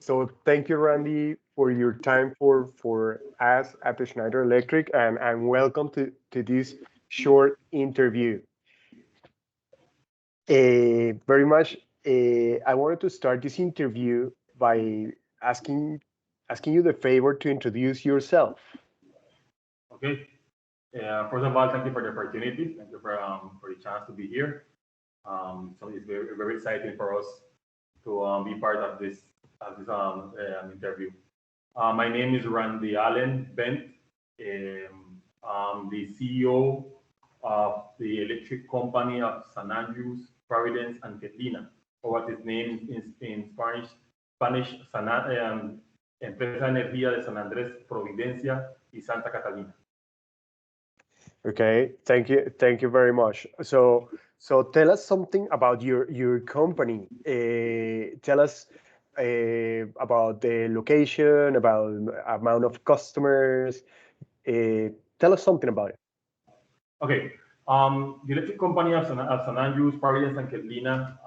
So thank you, Randy, for your time for us at the Schneider Electric, and welcome to this short interview. Very much. I wanted to start this interview by asking asking you the favor to introduce yourself. Okay. First of all, thank you for the opportunity. Thank you for the chance to be here. So it's very exciting for us to be part of this interview. My name is Randy Allen Bent. I'm the CEO of the electric company of San Andrews, Providence, and Catalina, or what is named in Spanish, Empresa Energía de San Andrés, Providencia y Santa Catalina. Okay, thank you very much. So tell us something about your company. Tell us about the location, about amount of customers. Tell us something about it. Okay. The electric company of San Andrews, Providence, and Catalina,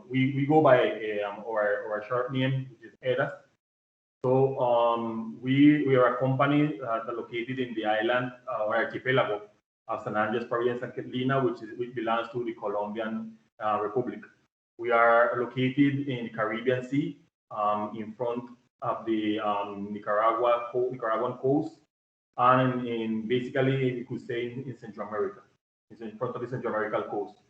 we go by our short name, which is EEDAS. So we are a company that located in the island or archipelago of San Andres, Providencia, and Catalina, which belongs to the Colombian Republic. We are located in the Caribbean Sea, in front of the Nicaraguan coast, and in basically you could say in Central America. It's in front of the Central American coast.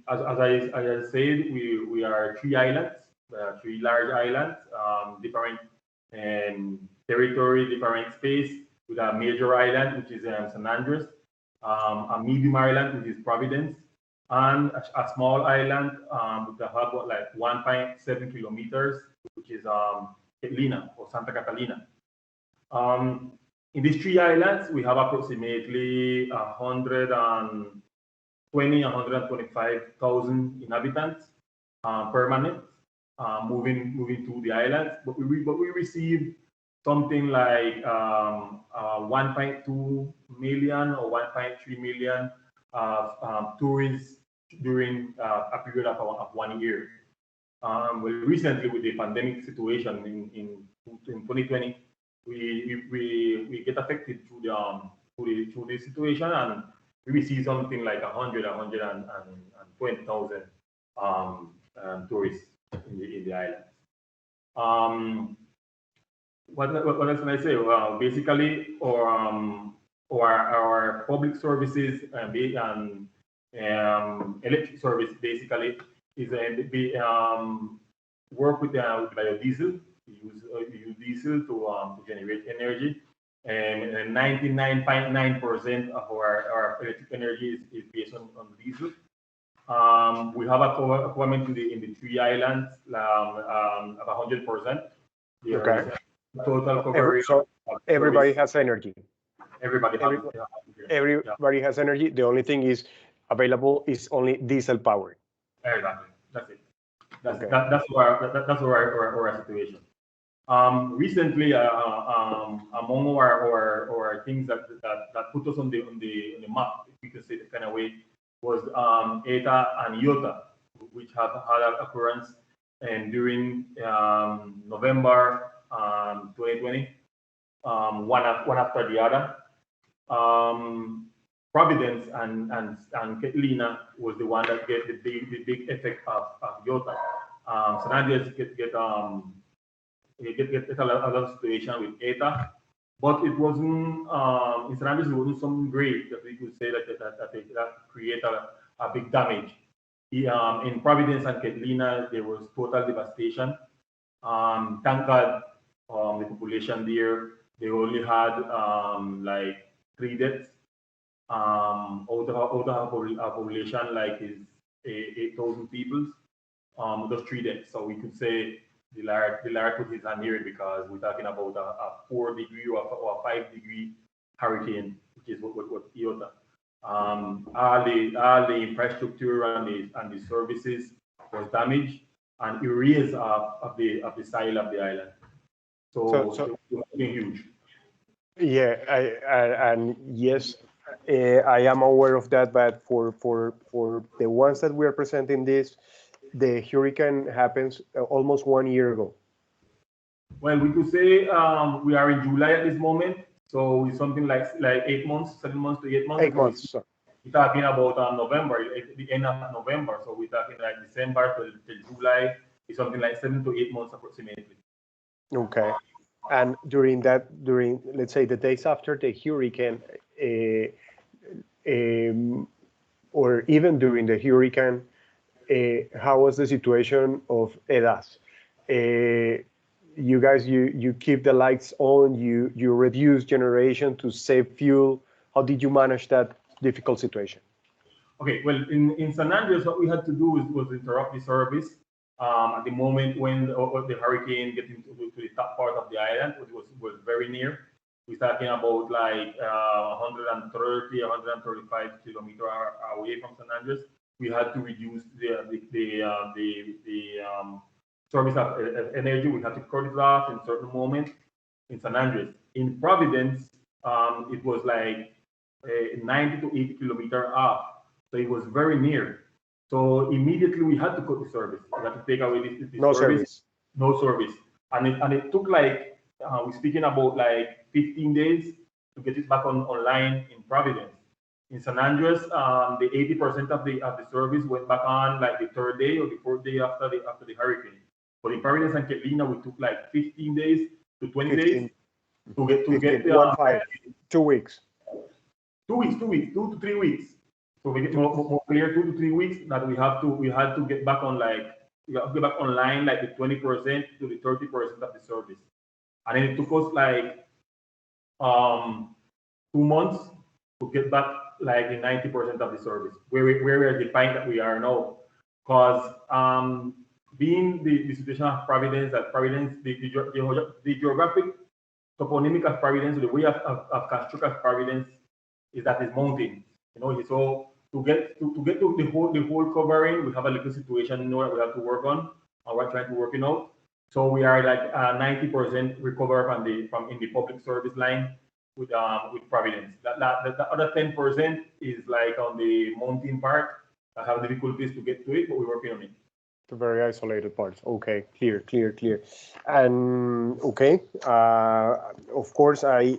As I said, we are three islands, three large islands, different territory, different space, with a major island, which is San Andres, a medium island, which is Providence, and a small island with a hub of like 1.7 kilometers, which is Catalina or Santa Catalina. In these three islands, we have approximately 125,000 inhabitants permanent, moving to the islands. But we receive something like 1.2 million or 1.3 million tourists during a period of 1 year. Well, recently with the pandemic situation in 2020, we get affected through the situation, and we receive something like 120,000 tourists in the islands. What else can I say? Well, basically, our public services and electric service basically is work with biodiesel. We use diesel to generate energy, and 99.9% of our electric energy is based on diesel. We have a coverage in the three islands of 100%. Okay. Total coverage. So everybody has energy. Everybody Has energy. The only thing is available is only diesel power. Exactly. That's it. Okay. That's our situation. Recently, among our things that put us on the map, if you can say that kind of way, was ETA and IOTA, which have had an occurrence during November 2020, one after the other. Providence and Catalina was the one that get the big effect of IOTA. San Andreas get a lot of situation with ETA, but it wasn't in San Andreas, it wasn't something great that we could say that create a big damage. In Providence and Catalina, there was total devastation. Thank God, the population there, they only had like 3 deaths. Out of a population like is 8,000 people, those 3 deaths. So we could say the Lord put his hand here, because we're talking about a 4-degree or a 5-degree hurricane, which is what IOTA. All the infrastructure and the services was damaged and erased of the soil of the island. So it was huge. Yeah, and yes, I am aware of that. But for the ones that we are presenting this, the hurricane happens almost 1 year ago. Well, we could say we are in July at this moment, so it's something like 8 months, 7 months to 8 months. 8 months. We're talking about November, the end of November. So we're talking like December till July. It's something like 7 to 8 months approximately. Okay. And during let's say the days after the hurricane, or even during the hurricane, how was the situation of EEDAS? You guys, you keep the lights on, you reduce generation to save fuel. How did you manage that difficult situation? Okay, well, in San Andres, what we had to do was interrupt the service at the moment when the hurricane get into the top part of the island, which was very near. We're talking about like 130, 135 kilometers away from San Andres. We had to reduce the service of energy. We had to cut it off in certain moments in San Andres. In Providence, it was like 90 to 80 kilometers off. So it was very near. So immediately we had to cut the service. We had to take away this no service. No service. And it took like, we're speaking about like 15 days to get it back online in Providence. In San Andres, the 80% of the service went back on like the third day or the fourth day after the hurricane. But in Providence and Catalina, we took like 15 days to 20 days to get 2 weeks. 2 to 3 weeks. So we get more clear, 2 to 3 weeks that we had to get back on online like the 20% to the 30% of the service. And then it took us like 2 months to get back like the 90% of the service, where we are the point that we are now. Because being the situation of Providence, the geographic toponymic of Providence, the way of construct of Providence is that it's mountain. You know, so to get to the whole covering, we have a little situation, you know, that we have to work on, and we're trying to work it out. So we are like 90% recover from in the public service line with Providence. The other 10% is like on the mountain part. I have difficulties to get to it, but we're working on it. The very isolated parts. Okay, clear. And okay, of course, I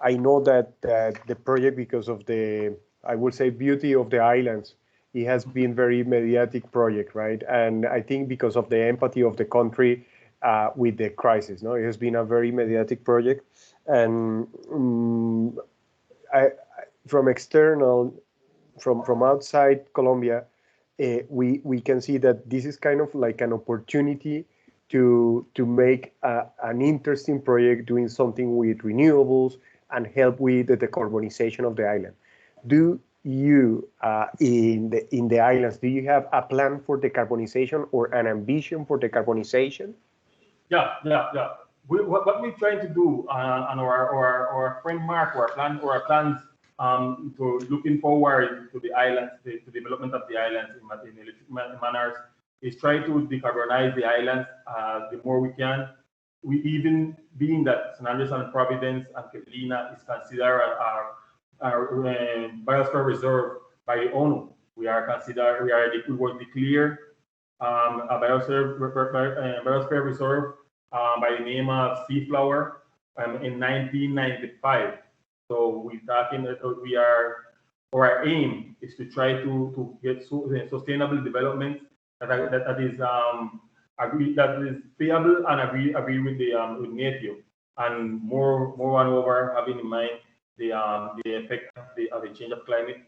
know that the project, because of the, I would say, beauty of the islands, it has been very mediatic project, right? And I think because of the empathy of the country with the crisis, no, it has been a very mediatic project. And from outside Colombia, we can see that this is kind of like an opportunity to make an interesting project doing something with renewables and help with the decarbonization of the island. Do you, in the islands, do you have a plan for decarbonization or an ambition for decarbonization? Yeah. What we're trying to do on our framework, our plans to looking forward to the islands, the development of the islands in electric manners, is try to decarbonize the islands the more we can. We even, being that San Andres and Providence and Catalina is considered our biosphere reserve by the ONU. We were declared a biosphere reserve by the name of Sea Flower in 1995. So we're talking that our aim is to try to get sustainable development that is viable and agree with with nature, and more and over having in mind the effect of the change of climate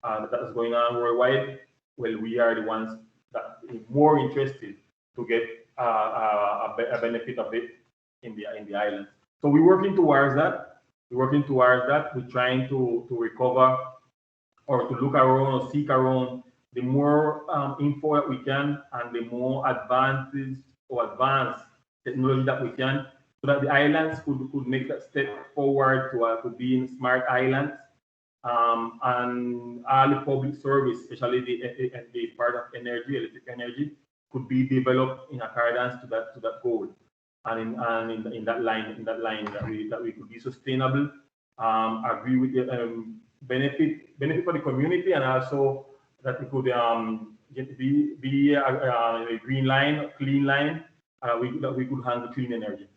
that is going on worldwide. Well, we are the ones that are more interested to get a benefit of it in the islands. So we're working towards that. We're trying to recover or to look around or seek around the more info that we can, and the more advanced technology that we can, so that the islands could make that step forward to being smart islands, and all the public service, especially the part of energy, electric energy, could be developed in accordance to that goal, and in that line that we could be sustainable, agree with the benefit for the community, and also that we could be a green line, clean line, that we could handle clean energy.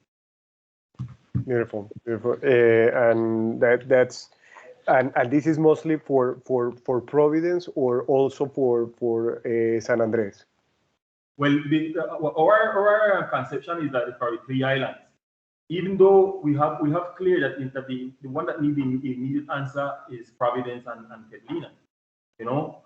Beautiful, beautiful. And that's and this is mostly for Providence or also for San Andres. Well, our conception is that it's for the 3 islands. Even though we have clear that the one that needs immediate answer is Providence and Catalina, you know.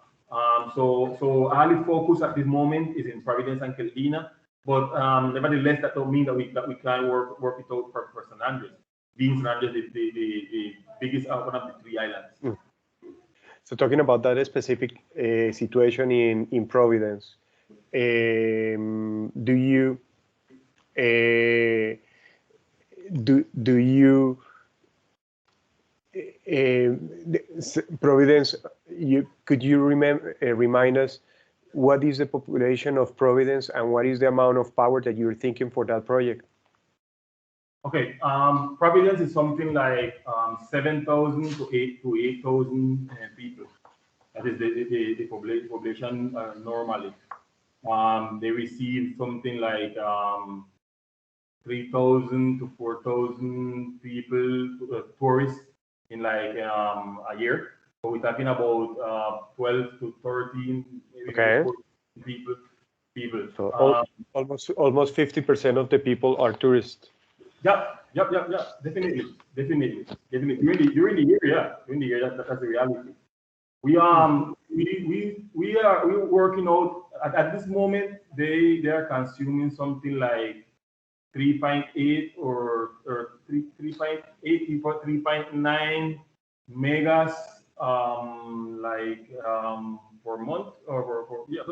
So our focus at this moment is in Providence and Catalina, but nevertheless that don't mean that we can work it out for San Andres. Being San Andres is the biggest one of the 3 islands. Mm. So talking about that specific situation in Providence, do you Providence? Could you remind us what is the population of Providence and what is the amount of power that you're thinking for that project? Okay, Providence is something like 7,000 to 8,000 people. That is the population normally. They receive something like 3,000 to 4,000 people, tourists in like a year. So we're talking about 12 to 13 maybe people. So almost 50% of the people are tourists. Yeah, definitely. During the year, that's the reality. We are working out at this moment. They are consuming something like 3.8 or 3.8 3.9 megas per month or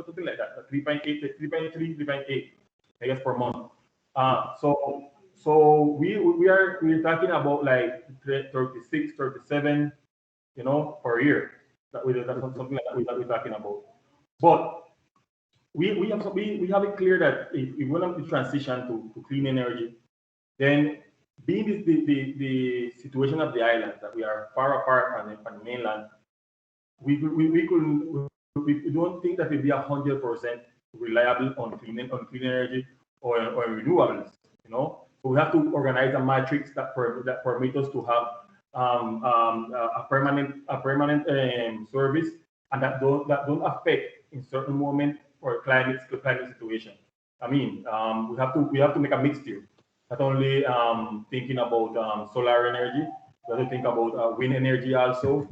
something like that. 3.8 3.3 3.8 megas per month. So we're talking about like 36 37, you know, per year. That's something like that we're talking about. But we have it clear that if we want to transition to clean energy, then being the situation of the island that we are far apart from the mainland, we don't think that we'll be 100% reliable on clean energy or renewables. You know, so we have to organize a matrix that permit us to have a permanent service, and that don't affect in certain moment or climate situation. I mean, we have to make a mixture. Not only thinking about solar energy, we have to think about wind energy also.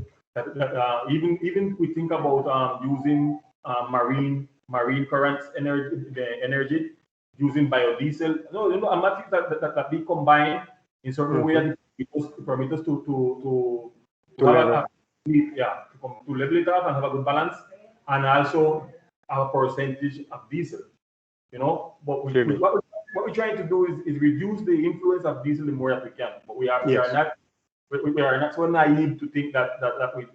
Even we think about using marine currents energy, using biodiesel. No, a matrix that be combined in certain way that permit us to level it up and have a good balance, and also a percentage of diesel. You know, but what we're trying to do is reduce the influence of diesel the more that we can. But we are not so naive to think that we're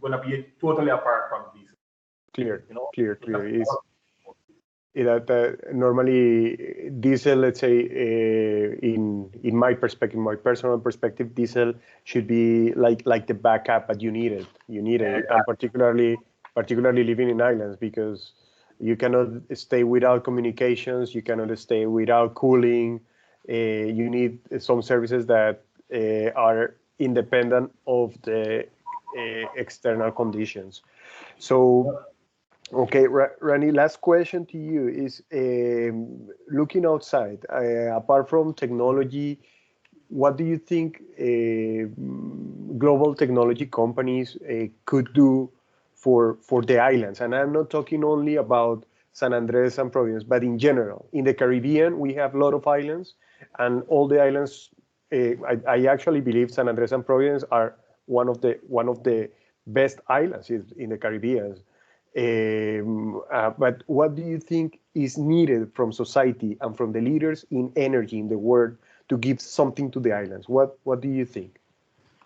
going to be totally apart from diesel. Clear, you know? Clear. Normally diesel, let's say, in my perspective, my personal perspective, diesel should be like the backup, but you need it, and particularly living in islands, because you cannot stay without communications, you cannot stay without cooling. You need some services that are independent of the external conditions. So, okay, Rani, last question to you is, looking outside, apart from technology, what do you think global technology companies could do for the islands? And I'm not talking only about San Andres and Providence, but in general. In the Caribbean, we have a lot of islands, and all the islands, I actually believe San Andres and Providence are one of the best islands in the Caribbean. But what do you think is needed from society and from the leaders in energy in the world to give something to the islands? What do you think?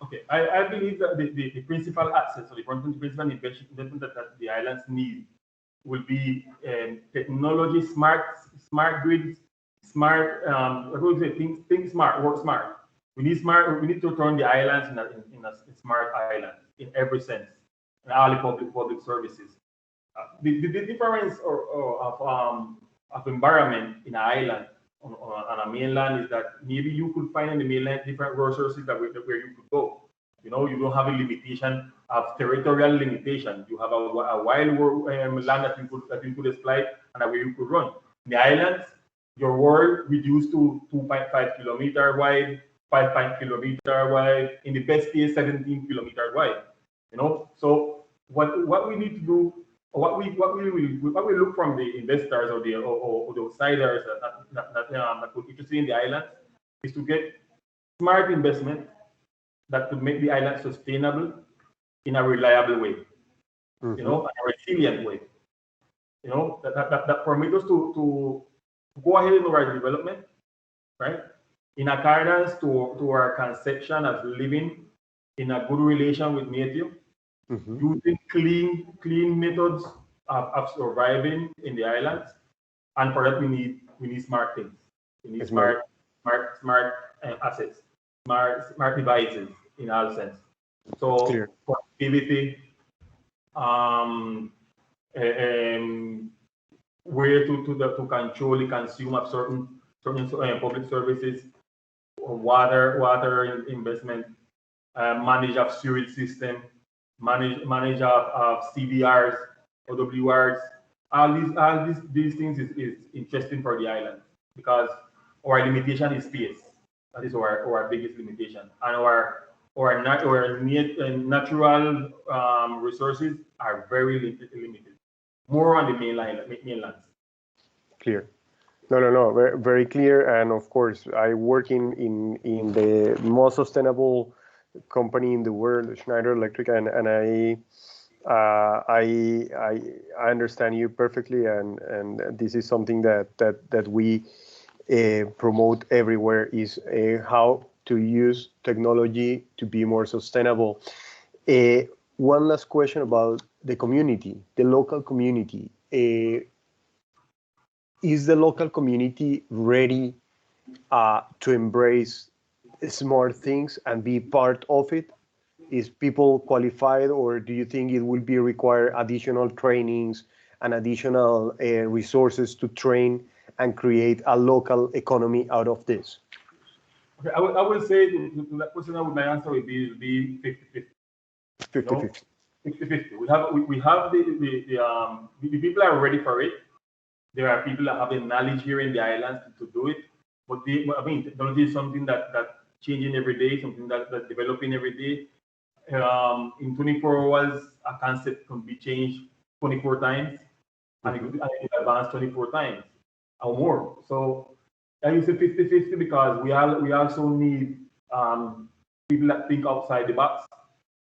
Okay, I believe that the principal assets or the principal investment that the islands need will be technology, smart grids, smart, think smart, work smart. We need to turn the islands in a smart island in every sense, in all the public services. The difference of environment in an island on a mainland is that maybe you could find in the mainland different resources where you could go. You know, you don't have a limitation of territorial limitation. You have a wild land that you could exploit and where you could run. In the islands, your world reduced to 2.5 kilometer wide, 5 kilometer wide, in the best case 17 kilometer wide. You know, so what we need to do, what we look from the investors or the outsiders that could interested in the islands is to get smart investment that could make the island sustainable in a reliable way, you know, a resilient way, you know, that permit us to go ahead in our development, right, in accordance to our conception of living in a good relation with nature, using clean methods of surviving in the islands, and for that we need smart things. We need smart assets, smart devices in all sense. So productivity, where to control the consume of certain public services, water investment, manage of sewage system, manage of CDRs, OWRs. All these things is interesting for the island because our limitation is space. That is our biggest limitation, and our natural resources are very limited. More on the mainlands. Clear. No, very clear. And of course, I work in the most sustainable company in the world, Schneider Electric, and I understand you perfectly, and this is something that we promote everywhere is how to use technology to be more sustainable. One last question about the community, the local community. Is the local community ready to embrace smart things and be part of it? Is people qualified, or do you think it will be require additional trainings and additional resources to train and create a local economy out of this? Okay, I would say to that question, my answer would be 50-50. 50-50. 50-50. We have the people are ready for it. There are people that have the knowledge here in the islands to do it. But I mean, technology is something that changing every day, something that's developing every day. In 24 hours, a concept can be changed 24 times, and it could be advanced 24 times or more. So I use it 50-50 because we also need people that think outside the box,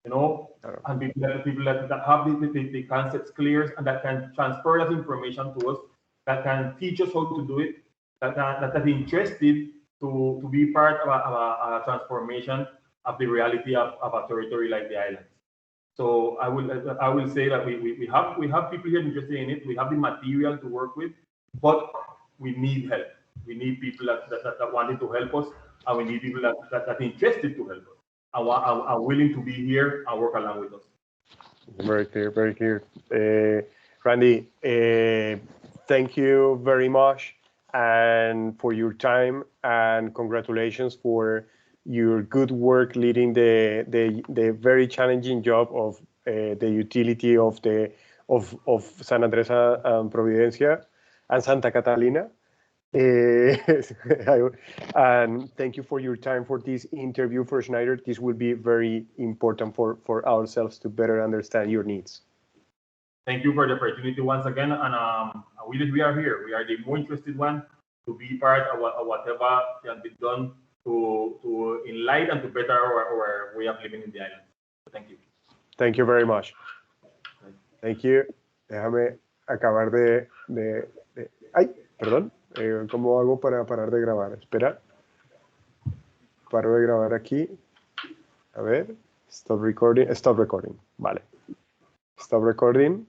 you know, and people that have the concepts clear and that can transfer that information to us, that can teach us how to do it, that are interested to be part of a transformation of the reality of a territory like the islands. So I will say that we have people here interested in it. We have the material to work with, but we need help. We need people that wanted to help us, and we need people that are interested to help us and are willing to be here and work along with us. Very clear, very clear. Randy, thank you very much and for your time, and congratulations for your good work leading the very challenging job of the utility of San Andrés and Providencia and Santa Catalina. And thank you for your time for this interview for Schneider. This will be very important for ourselves to better understand your needs. Thank you for the opportunity once again, and we are here. We are the more interested one to be part of whatever can be done to enlighten and to better our way of living in the island. So thank you. Thank you very much. Thank you. Déjame acabar Ay, perdón. ¿Cómo hago para parar de grabar? Espera. Paro de grabar aquí. A ver. Stop recording. Stop recording. Vale. Stop recording.